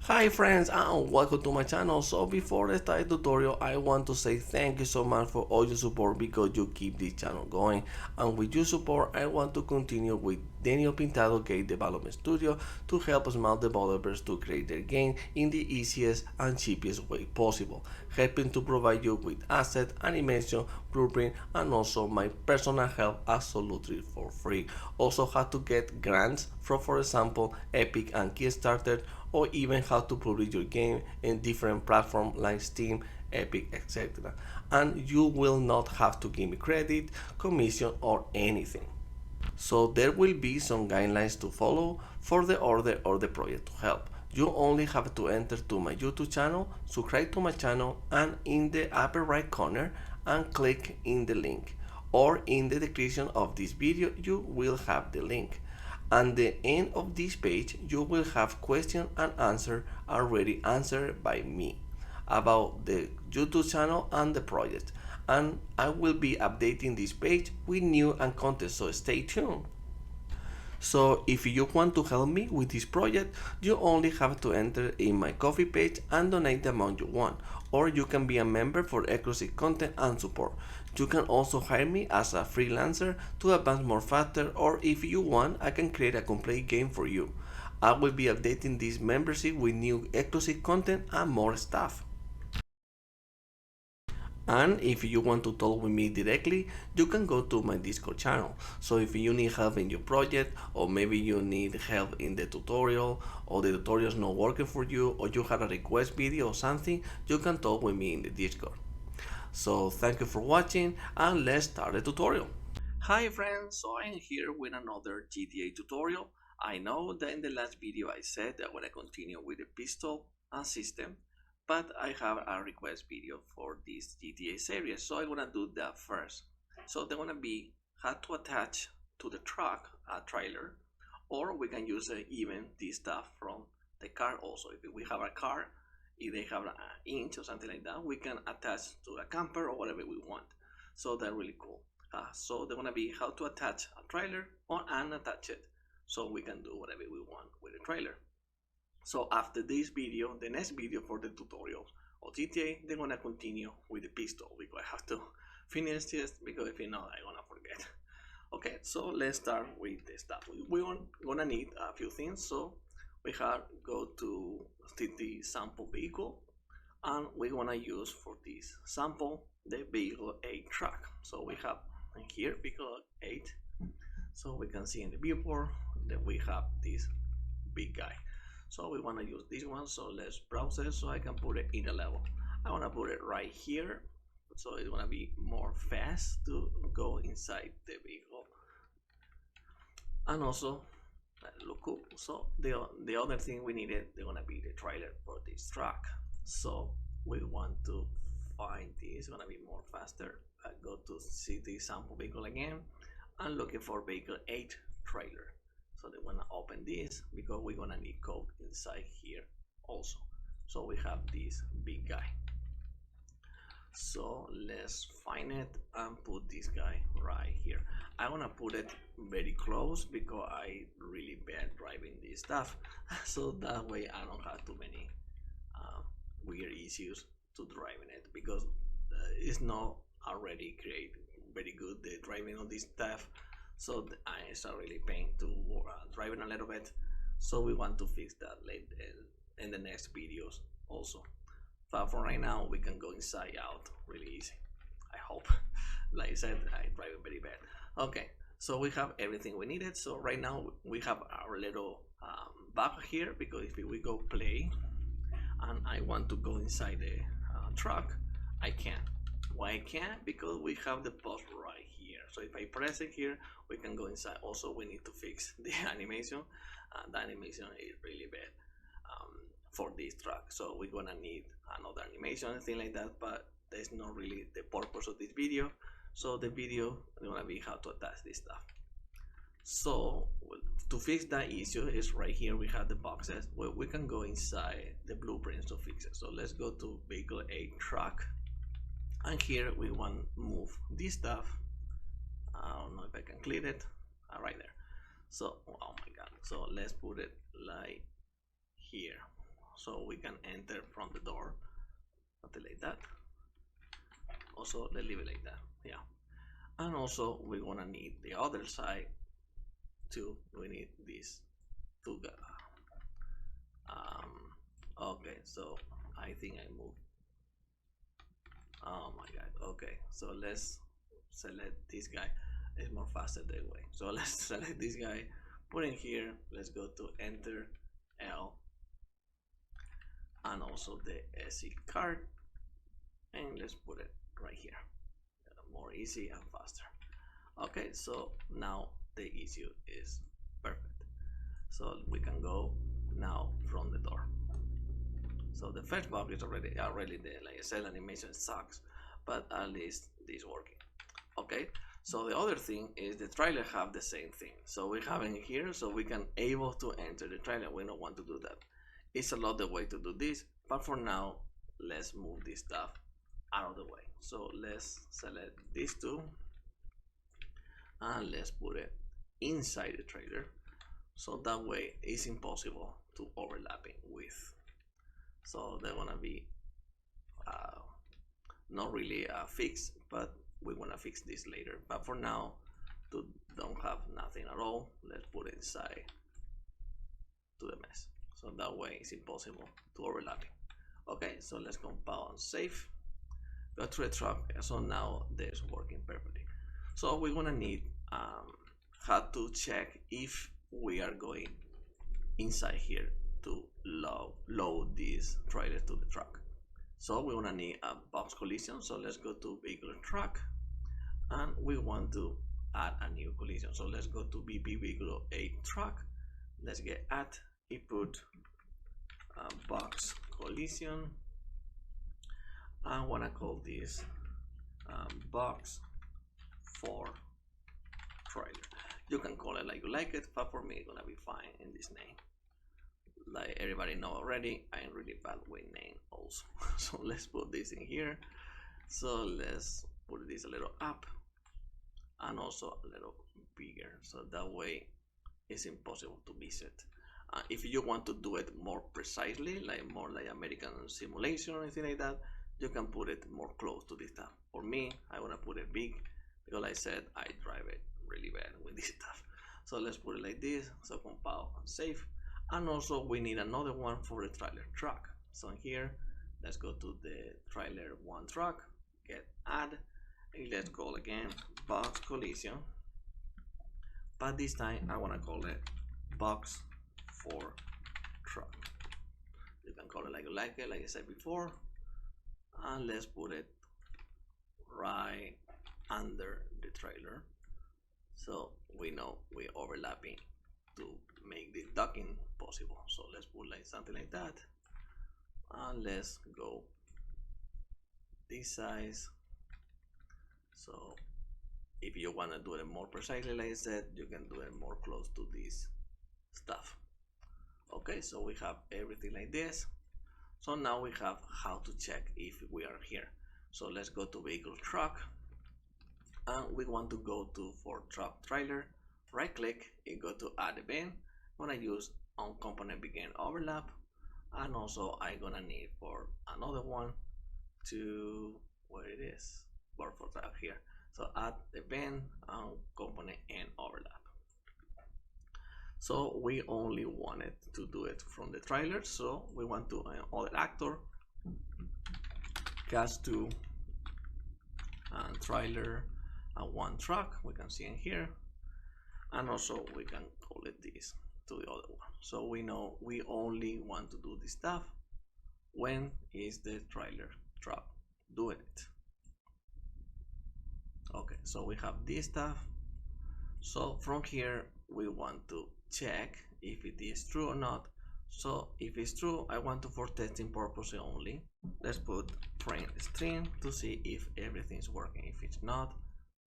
Hi friends and welcome to my channel. So before I start the tutorial, I want to say thank you so much for all your support because you keep this channel going, and with your support I want to continue with Daniel Pintado Game Development Studio to help small developers to create their game in the easiest and cheapest way possible, helping to provide you with asset, animation, blueprint, and also my personal help absolutely for free. Also how to get grants from, for example, Epic and Kickstarter, or even how to publish your game in different platforms like Steam, Epic, etc. And you will not have to give me credit, commission, or anything. So there will be some guidelines to follow for the order or the project to help. You only have to enter to my YouTube channel, subscribe to my channel, and in the upper right corner and click in the link, or in the description of this video you will have the link. At the end of this page you will have question and answer already answered by me about the YouTube channel and the project, and I will be updating this page with new and content, so stay tuned. So if you want to help me with this project, you only have to enter in my Ko-fi page and donate the amount you want, or you can be a member for exclusive content and support. You can also hire me as a freelancer to advance more faster, or if you want, I can create a complete game for you. I will be updating this membership with new exclusive content and more stuff. And if you want to talk with me directly, you can go to my Discord channel. So if you need help in your project, or maybe you need help in the tutorial, or the tutorial is not working for you, or you have a request video or something, you can talk with me in the Discord. So thank you for watching, and let's start the tutorial. Hi friends, so I'm here with another GTA tutorial. I know that in the last video I said that I want to continue with the pistol and system, but I have a request video for this GTA series, so I'm gonna do that first. So they're gonna be how to attach to the truck a trailer, or we can use even this stuff from the car also. If we have a car, if they have an inch or something like that, we can attach to a camper or whatever we want. So they're really cool. So they're gonna be how to attach a trailer or unattach it, so we can do whatever we want with the trailer. So after this video, the next video for the tutorials of GTA, they're gonna continue with the pistol because I have to finish this, because if not, I'm gonna forget. Okay, so let's start with the stuff. We're gonna need a few things. So we have go to the sample vehicle, and we're gonna use for this sample the vehicle 8 truck. So we have here vehicle 8. So we can see in the viewport that we have this big guy. So we want to use this one, so let's browse it so I can put it in a level. I want to put it right here, so it's gonna be more fast to go inside the vehicle. And also look cool. So the other thing we needed, they're gonna be the trailer for this truck. So we want to find this, gonna be more faster. I go to city sample vehicle again and looking for vehicle 8 trailer. So they wanna open this because we're gonna need code inside here also. So we have this big guy. So let's find it and put this guy right here. I wanna put it very close because I really bad driving this stuff, so that way I don't have too many weird issues to driving it, because it's not already create very good the driving on this stuff. So it's a really pain to driving a little bit. So we want to fix that later in the next videos also. But for right now, we can go inside out really easy, I hope. Like I said, I drive it very bad. Okay, so we have everything we needed. So right now we have our little bug here, because if we go play and I want to go inside the truck, I can't. Why I can't? Because we have the post right here. So if I press it here, we can go inside. Also, we need to fix the animation. The animation is really bad for this truck, so we're gonna need another animation and thing like that, but that's not really the purpose of this video. So the video is gonna be how to attach this stuff. So to fix that issue is right here. We have the boxes where we can go inside the blueprints to fix it. So let's go to vehicle 8 truck, and here we want to move this stuff. I don't know if I can clear it. Right there. So oh my god, so let's put it like here. so we can enter from the door, something like that. Also, let's leave it like that, yeah. And also we're gonna need the other side too. We need this to go. Okay, so I think I moved. Oh my god. Okay, so let's select this guy. It's more faster that way. So let's select this guy, put in here. Let's go to enter L and also the SD card, and let's put it right here. More easy and faster. Okay, so now the issue is perfect. So we can go now from the door. So the first bug is already there. Like I said, animation sucks, but at least this working. Okay, so the other thing is the trailer have the same thing. So we have it here, so we can able to enter the trailer. We don't want to do that. It's a lot the way to do this, but for now, let's move this stuff out of the way. So let's select these two and let's put it inside the trailer. So that way it's impossible to overlapping with. So they're gonna be not really fixed, but we wanna fix this later. But for now, to don't have nothing at all, let's put it inside to the mess. So that way it's impossible to overlapping. Okay, so let's compile and save. Go to the truck. So now this is working perfectly. So we're gonna need how to check if we are going inside here to load this trailer to the truck. So we want to need a box collision. So let's go to vehicle truck and we want to add a new collision. So let's go to BP vehicle 8 truck. Let's get add input box collision. I want to call this box 4 trailer. You can call it like you like it, but for me it's gonna be fine in this name. Like everybody know already, I am really bad with name also. So let's put this in here. So let's put this a little up and also a little bigger, so that way it's impossible to miss it. If you want to do it more precisely, like more like American simulation or anything like that, you can put it more close to this stuff. For me, I want to put it big because like I said, I drive it really bad with this stuff. So let's put it like this. So compile and save. And also we need another one for the trailer truck. So here, let's go to the trailer 1 truck, get add, and let's call again box collision. But this time I want to call it box 4 truck. You can call it like you like it, like I said before. And let's put it right under the trailer, so we know we're overlapping to make the docking possible. So let's put like something like that, and let's go this size. So if you want to do it more precisely, like I said, you can do it more close to this stuff. Okay, so we have everything like this. So now we have how to check if we are here. So let's go to vehicle truck and we want to go to for truck trailer, right click and go to add event. I'm gonna use on component begin overlap, and also I'm gonna need for another one to where it is for truck here. So add event and component and overlap. So we only wanted to do it from the trailer, so we want to other actor cast 2 and trailer and 1 truck, we can see in here, and also we can call it this to the other one. So we know we only want to do this stuff when is the trailer truck doing it. Okay, so we have this stuff. So from here we want to check if it is true or not. So if it's true, I want to for testing purposes only. Let's put print string to see if everything's working. If it's not,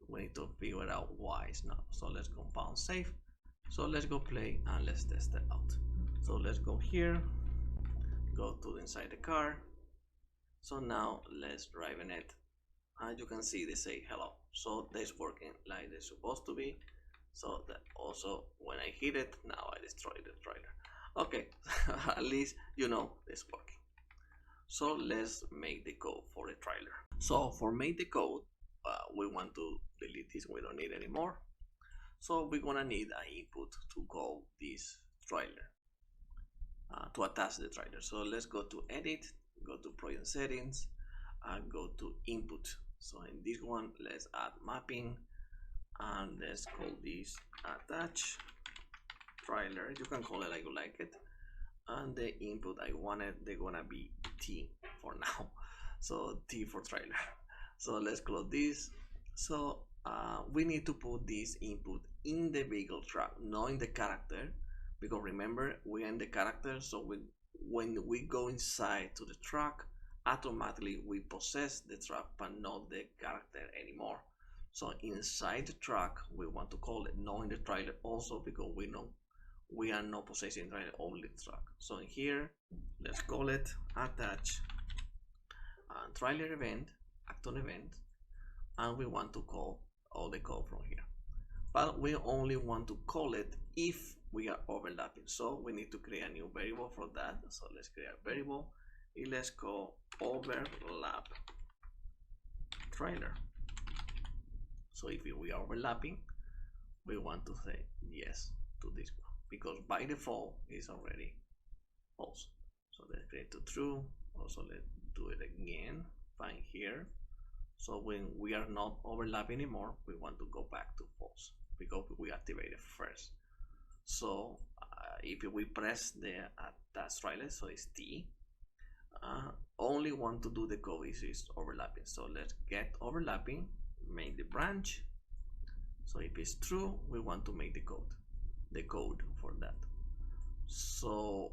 we need to figure out why it's not. So let's compound save. So let's go play and let's test it out. So let's go here, go to inside the car. So now let's drive in it, and you can see they say hello. So that's working like they're supposed to be. So that also when I hit it, now I destroyed the trailer. Okay, at least you know it's working. So let's make the code for the trailer. So for make the code, we want to delete this, we don't need anymore. So we're gonna need an input to call this trailer, to attach the trailer. So let's go to edit, go to project settings, and go to input. So in this one, let's add mapping, and let's call this attach trailer. You can call it like you like it. And the input I wanted, they're gonna be T for now. So T for trailer. So let's close this. So we need to put this input in the vehicle track, not in the character, because remember we are in the character. So when we go inside to the track, automatically we possess the track but not the character anymore. So inside the track we want to call it, not in the trailer also, because we know we are not possessing trailer, only the track. So in here let's call it attach trailer event, actor event, and we want to call all the code from here, but we only want to call it if we are overlapping. So we need to create a new variable for that. So let's create a variable, let's call overlap trailer. So if we are overlapping, we want to say yes to this one, because by default it's already false. So let's create to true. Also let's do it again, find here. So when we are not overlapping anymore, we want to go back to false because we activated first. So if we press the attach trailer, so it's T, only want to do the code is overlapping. So let's get overlapping, make the branch. So if it's true, we want to make the code for that. So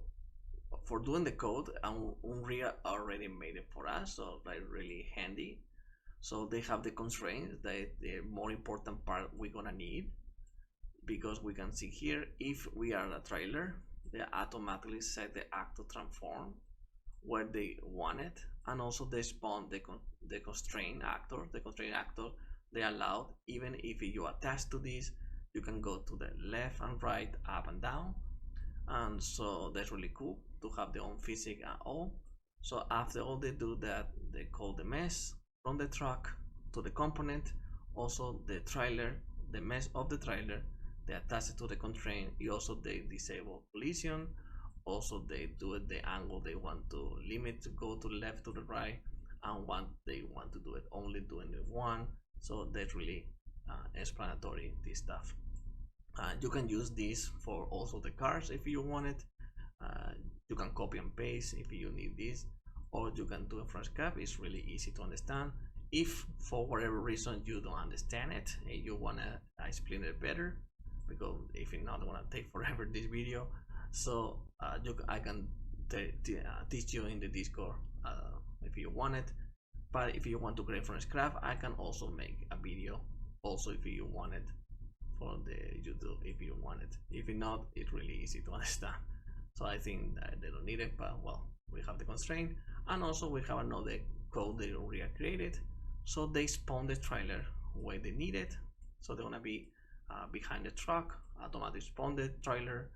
for doing the code, Unreal already made it for us, so that's really handy. So they have the constraints, that the more important part we're gonna need, because we can see here, if we are a trailer, they automatically set the actor transform where they want it, and also they spawn the constraint actor. The constraint actor, they allowed, even if you attach to this, you can go to the left and right, up and down, and so that's really cool to have their own physics and all. So after all they do that, they call the mesh from the truck to the component, also the trailer, the mesh of the trailer, they attach it to the constraint. Also they disable collision, also they do it the angle they want to limit to go to the left, to the right, and one they want to do it only doing the one. So that's really explanatory, this stuff. You can use this for also the cars if you want it. You can copy and paste if you need this, or you can do it from scratch. It's really easy to understand. If for whatever reason you don't understand it and you wanna explain it better, because if not, I'm gonna take forever this video. So I can teach you in the Discord if you want it. But if you want to create from scratch, I can also make a video also if you want it for the YouTube, if you want it. If not, it's really easy to understand. So I think that they don't need it, but well, we have the constraint, and also we have another code they already created. So they spawn the trailer where they need it. So they're gonna be behind the truck, automatically spawn the trailer,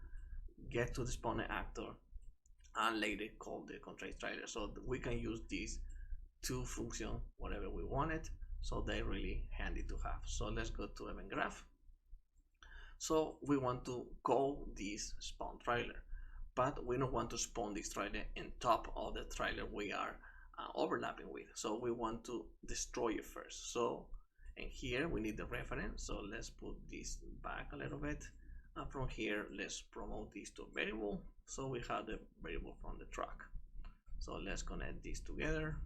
get to the spawn actor, and later call the constraint trailer. So we can use these two functions whatever we want it. So they're really handy to have. So let's go to event graph. So we want to call this spawn trailer, but we don't want to spawn this trailer on top of the trailer we are overlapping with. So we want to destroy it first. So, and here we need the reference. So let's put this back a little bit. And from here, let's promote this to variable. So we have the variable from the truck. So let's connect these together.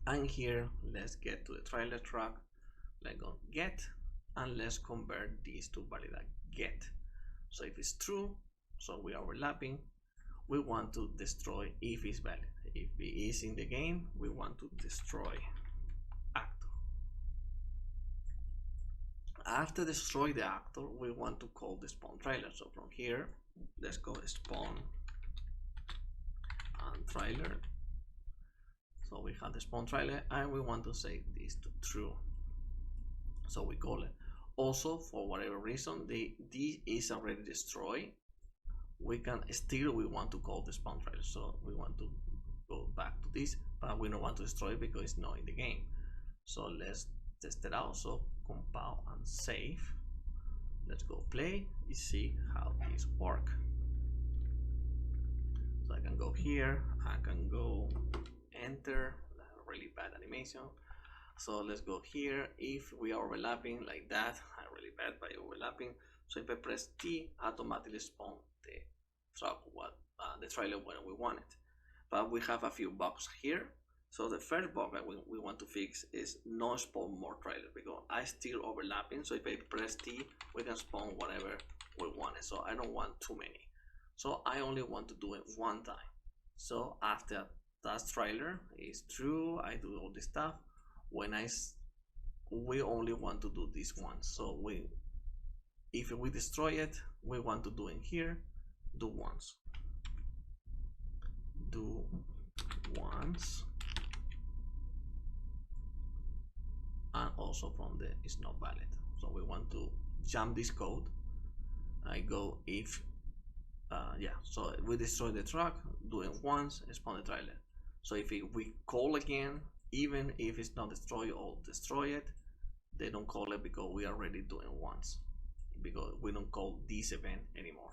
And here, let's get to the trailer truck. Let's go get, and let's convert this to validate get. So if it's true, so we are overlapping, we want to destroy if it's valid. If it is in the game, we want to destroy actor. After destroy the actor, we want to call the spawn trailer. So from here, let's go spawn and trailer. So we have the spawn trailer, and we want to set this to true. So we call it. Also, for whatever reason, this is already destroyed. we can still, we want to call the spawn trailer, so we want to go back to this, but we don't want to destroy it because it's not in the game. So let's test it out. So compile and save. Let's go play and see how this work. So I can go here, I can go enter, really bad animation. So let's go here. If we are overlapping like that, I'm really bad by overlapping. So if I press T, automatically spawn the truck, the trailer when we want it. But we have a few bugs here. So the first bug that we want to fix is no spawn more trailers, because I still overlapping. So if I press T, we can spawn whatever we want. So I don't want too many. So I only want to do it one time. So after that trailer is true, I do all this stuff. When we only want to do this one. So if we destroy it, we want to do in here, do once. Do once. And also from the is not valid. So we want to jump this code. I go if so we destroy the truck, do it once, spawn the trailer. So if we call again, even if it's not destroyed or destroy it, they don't call it because we already doing once, because we don't call this event anymore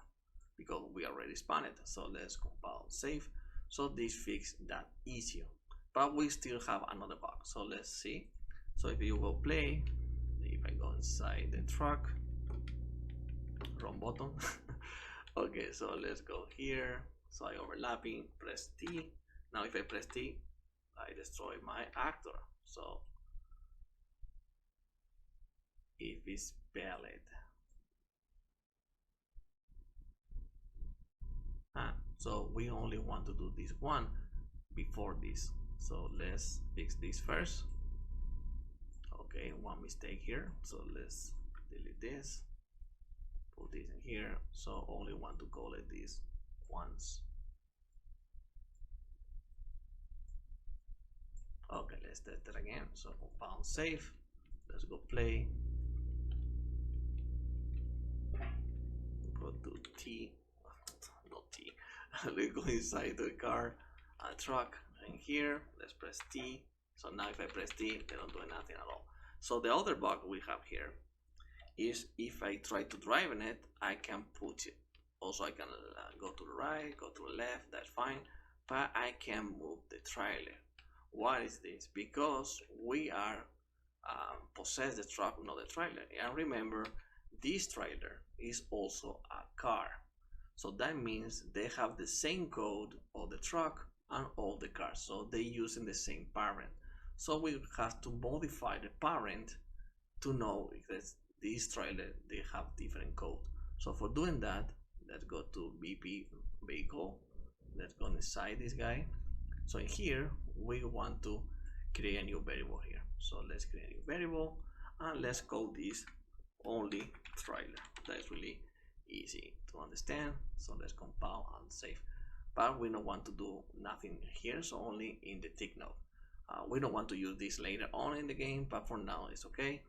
because we already spawned it. So let's compile save. So this fixed that issue, but we still have another bug. So let's see. So if you go play, if I go inside the truck, wrong button. Okay, so let's go here. So I overlapping, press T. Now if I press T, I destroy my actor. So if it's valid, so we only want to do this one before this. So let's fix this first. Okay, one mistake here. So let's delete this, put this in here. So only want to call it this once. Okay, let's test it again. So compile save. Let's go play. Go to T, not T. Let's go inside the car, truck, and here let's press T. So now if I press T, they don't do nothing at all. So the other bug we have here is if I try to drive in it, I can put it. Also, I can go to the right, go to the left. That's fine, but I can move the trailer. Why is this? Because we are possess the truck, not the trailer. And remember, this trailer is also a car. So that means they have the same code of the truck and all the cars. So they using the same parent. So we have to modify the parent to know if this trailer, they have different code. So for doing that, let's go to BP vehicle. Let's go inside this guy. So in here, we want to create a new variable here. So let's create a new variable and let's call this only trailer. That's really easy to understand. So let's compile and save. But we don't want to do nothing here, so only in the tick node. We don't want to use this later on in the game, but for now it's okay.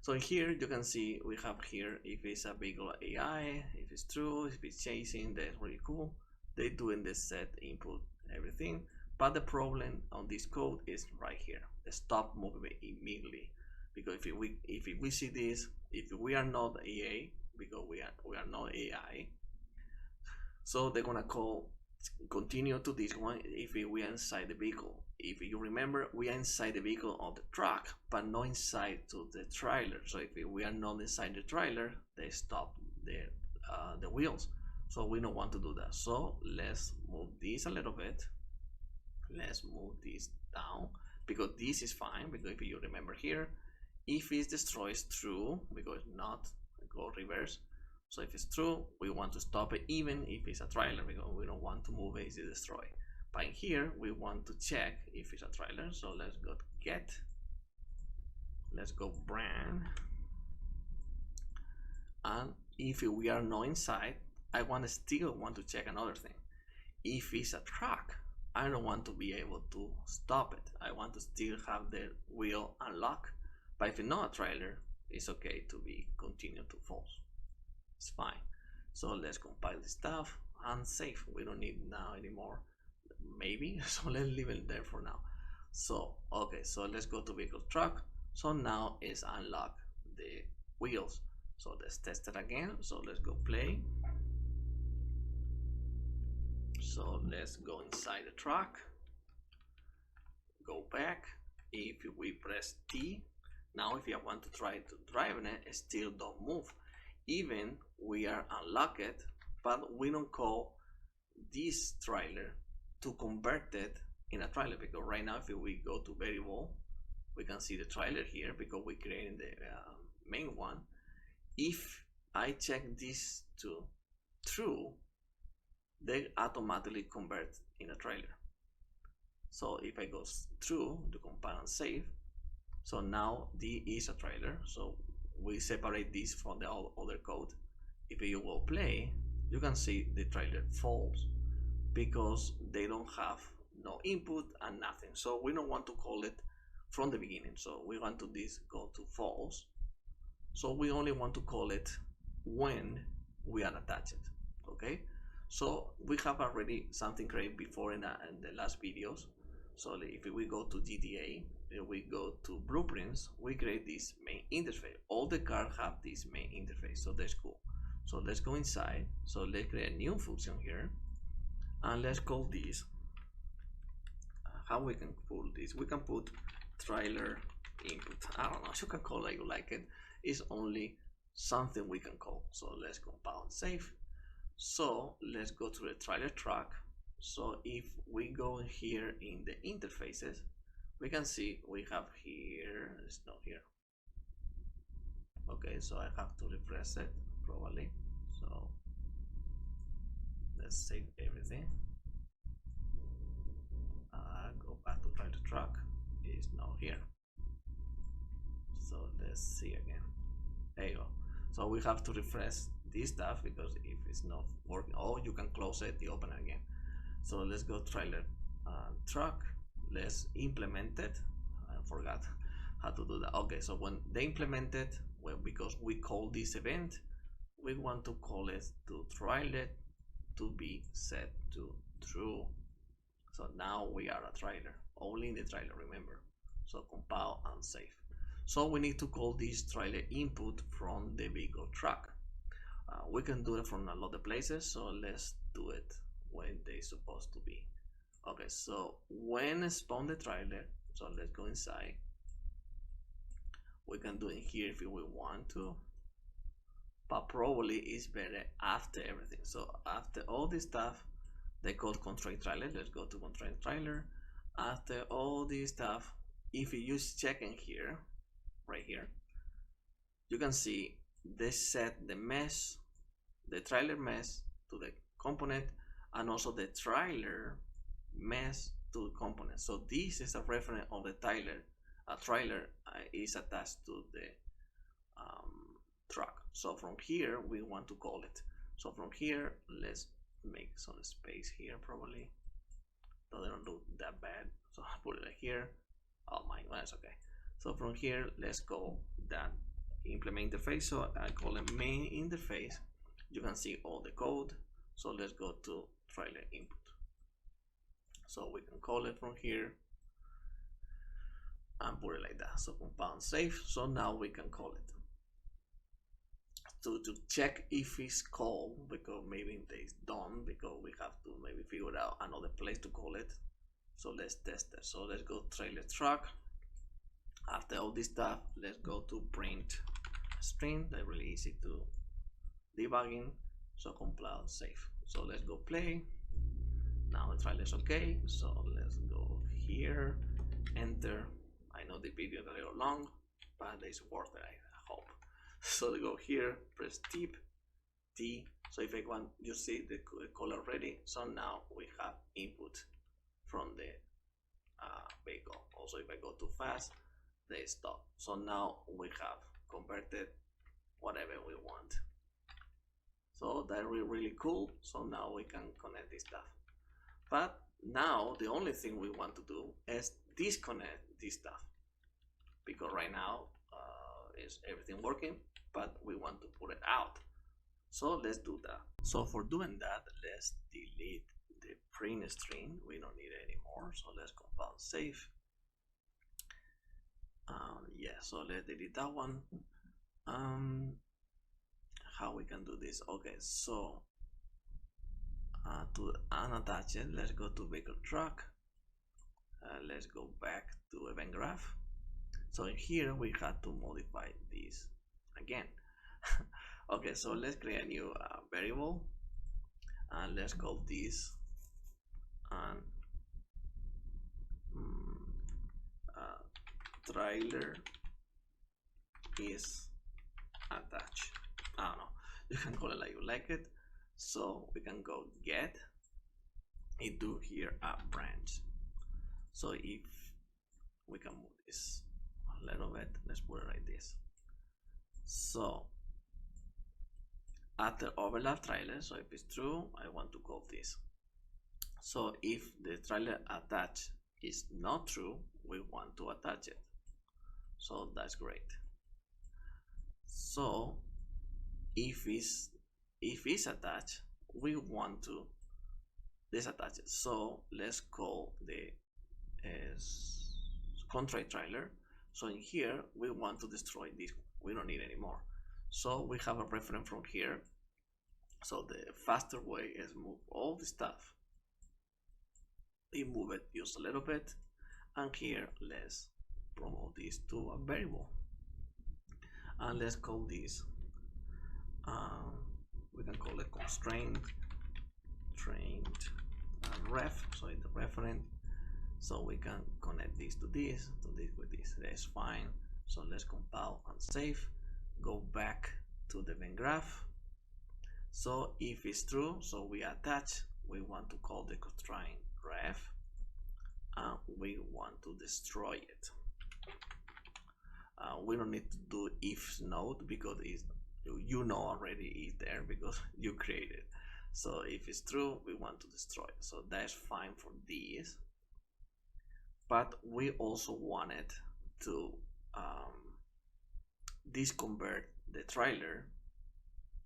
So here you can see we have here if it's a vehicle AI, if it's true, if it's chasing, that's really cool. They're doing the set input, everything. But the problem on this code is right here. The stop moving immediately. Because if we see this, if we are not AI, because we are not AI, so they're gonna continue to this one if we are inside the vehicle. If you remember, we are inside the vehicle of the truck, but not inside to the trailer. So if we are not inside the trailer, they stop the wheels. So we don't want to do that. So let's move this a little bit. Let's move this down because this is fine. Because if you remember here, if it's destroyed, it's true, because not go reverse. So if it's true, we want to stop it even if it's a trailer, because we don't want to move it, it's destroyed. But in here, we want to check if it's a trailer. So let's go to get. Let's go brand. And if we are not inside, I still want to check another thing. If it's a truck, I don't want to be able to stop it. I want to still have the wheel unlocked. But if it's not a trailer, it's okay to be continue to false. It's fine. So let's compile the stuff and save. We don't need now anymore, maybe. So let's leave it there for now. So okay, so let's go to vehicle truck. So now is unlock the wheels. So let's test it again. So let's go play. So let's go inside the truck, go back. If we press T, now if you want to try to drive it, still don't move. Even we are unlocked, but we don't call this trailer to convert it in a trailer, because right now if we go to variable, we can see the trailer here because we created the main one. If I check this to true, they automatically convert in a trailer. So if I go through the compile and save, so now this is a trailer. So we separate this from the other code. If you will play, you can see the trailer false because they don't have no input and nothing. So we don't want to call it from the beginning. So we want to this go to false. So we only want to call it when we are attached. Okay. So we have already something created before in the last videos. So if we go to GTA, we go to blueprints, we create this main interface. All the cars have this main interface, so that's cool. So let's go inside. So let's create a new function here, and let's call this. How we can put this? We can put trailer input. I don't know. You can call it like it. It's only something we can call. So let's compile and save. So let's go to the trailer truck. So if we go here in the interfaces, we can see we have here, it's not here. Okay, so I have to refresh it probably. So let's save everything. Go back to trailer truck, it's not here. So let's see again. There you go. So we have to refresh this stuff because if it's not working, or you can close it, you open it again. So let's go trailer truck. Let's implement it. I forgot how to do that. Okay, so when they implement it, well, because we call this event, we want to call it to trailer to be set to true. So now we are a trailer, only in the trailer, remember. So compile and save. So we need to call this trailer input from the vehicle truck. We can do it from a lot of places, so let's do it when they're supposed to be. Okay, so when spawn the trailer, so let's go inside. We can do it here if we want to, but probably it's better after everything. So after all this stuff, they call constraint trailer. Let's go to constraint trailer. After all this stuff, if you use checking here, right here, you can see they set the mesh, the trailer mesh to the component, and also the trailer mesh to the component. So this is a reference of the trailer. A trailer is attached to the truck. So from here we want to call it. So from here, let's make some space here probably. So they don't look that bad. So I'll put it here. Oh my goodness, okay. So from here, let's go that implement interface. So I call it main interface. You can see all the code. So let's go to trailer input. So we can call it from here and put it like that. So compound save. So now we can call it. To check if it's called, because maybe it's done, because we have to maybe figure out another place to call it. So let's test it. So let's go trailer truck. After all this stuff, let's go to print string. That's really easy to debugging. So compile save. So let's go play. Now the trailer is okay. So let's go here, enter. I know the video is a little long, but it's worth it, I hope. So go here, press T. So if I want, you see the color ready. So now we have input from the vehicle. Also, if I go too fast, they stop. So now we have converted whatever we want. So that's really cool. So now we can connect this stuff. But now the only thing we want to do is disconnect this stuff, because right now is everything working, but we want to put it out. So let's do that. So for doing that, let's delete the print string. We don't need it anymore. So let's compile save. Yeah, so let's delete that one. How we can do this? Okay, so to unattach it, let's go to vehicle track. Let's go back to event graph. So in here we had to modify this again. Okay, so let's create a new variable and let's call this trailer is attached. I don't know, you can call it like you like it. So we can go get it, do here a branch. So if we can move this a little bit, let's put it like this. So after overlap trailer, so if it's true, I want to call this. So if the trailer attach is not true, we want to attach it. So that's great. So if it's attached, we want to disattach it. So let's call the contract trailer. So in here we want to destroy this. We don't need anymore. So we have a reference from here. So the faster way is move all the stuff. We move it just a little bit, and here let's promote this to a variable, and let's call this. We can call it constraint trained ref. So it's the reference. So we can connect this to this, with this. That's fine. So let's compile and save. Go back to the event graph. So if it's true, so we attach. We want to call the constraint ref, and we want to destroy it. We don't need to do if node because it's, you know already is there because you created. So if it's true, we want to destroy it. So that's fine for this. But we also wanted to disconvert the trailer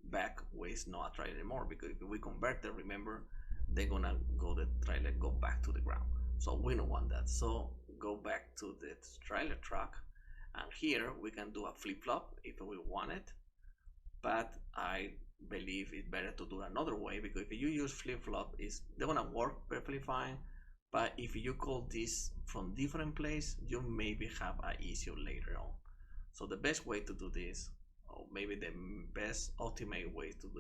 back with not a trailer anymore, because if we convert it, remember, they're gonna go the trailer go back to the ground. So we don't want that. So go back to the trailer track, and here we can do a flip-flop if we want it, but I believe it's better to do another way, because if you use flip-flop, they're gonna work perfectly fine, but if you call this from different place, you maybe have an issue later on. So the best way to do this, or maybe the best ultimate way to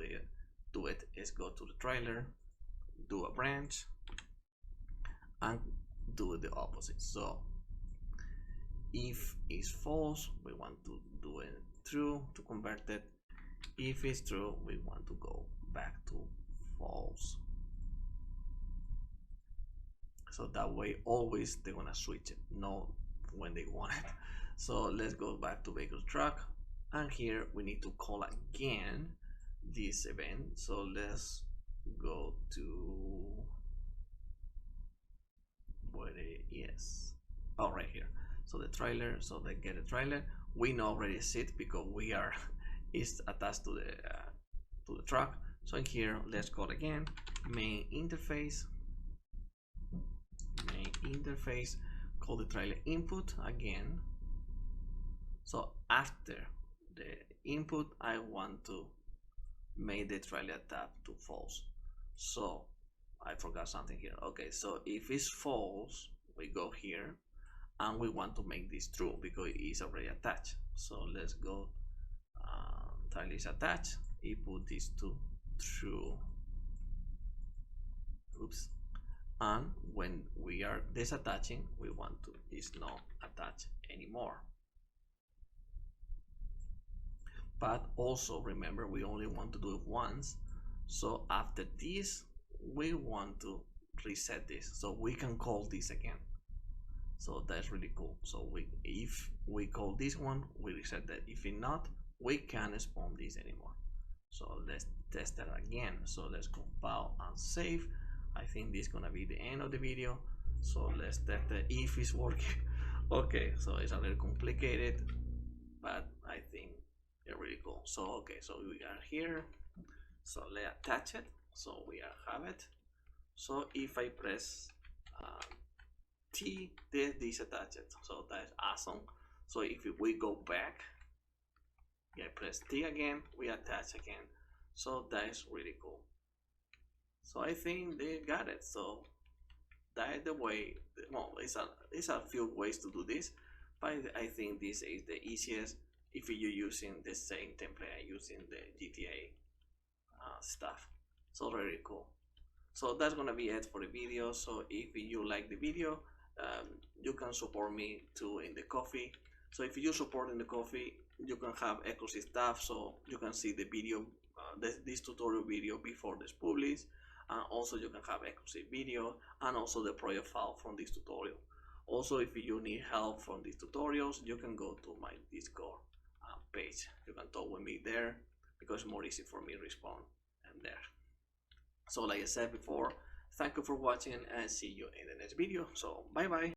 do it is go to the trailer, do a branch, and do the opposite. So if it's false, we want to do it true to convert it. If it's true, we want to go back to false. So that way always they're gonna switch it, not when they want it. So let's go back to vehicle track, and here we need to call again this event. So let's go to where it is. Oh, right here. So the trailer, so they get a trailer. We know already sit because we are is attached to the truck. So in here, let's call again main interface. Call the trailer input again. So after the input, I want to make the trailer tab to false. So I forgot something here. Okay, so if it's false, we go here and we want to make this true because it is already attached. So let's go trailer is attached. Input this to true. Oops. And when we are disattaching, we want to is not attached anymore. But also remember, we only want to do it once. So after this, we want to reset this, so we can call this again. So that's really cool. So if we call this one, we reset that. If not, we can't spawn this anymore. So let's test that again. So let's compile and save. I think this is gonna be the end of the video. So let's test if it's working. Okay, so it's a little complicated, but I think they're really cool. So okay, so we are here. So let's attach it. So we have it. So if I press T, this attach it. So that's awesome. So if we go back, I press T again, we attach again. So that is really cool. So I think they got it. So that is the way. Well, it's a few ways to do this, but I think this is the easiest if you're using the same template using the GTA stuff. So very cool. So that's gonna be it for the video. So if you like the video, you can support me too in the coffee. So if you support in the coffee, you can have exclusive stuff. So you can see the video, this tutorial video before this published. And also you can have exclusive video and also the project file from this tutorial. Also, if you need help from these tutorials, you can go to my Discord page. You can talk with me there because it's more easy for me to respond there. So like I said before, thank you for watching and see you in the next video. So bye bye.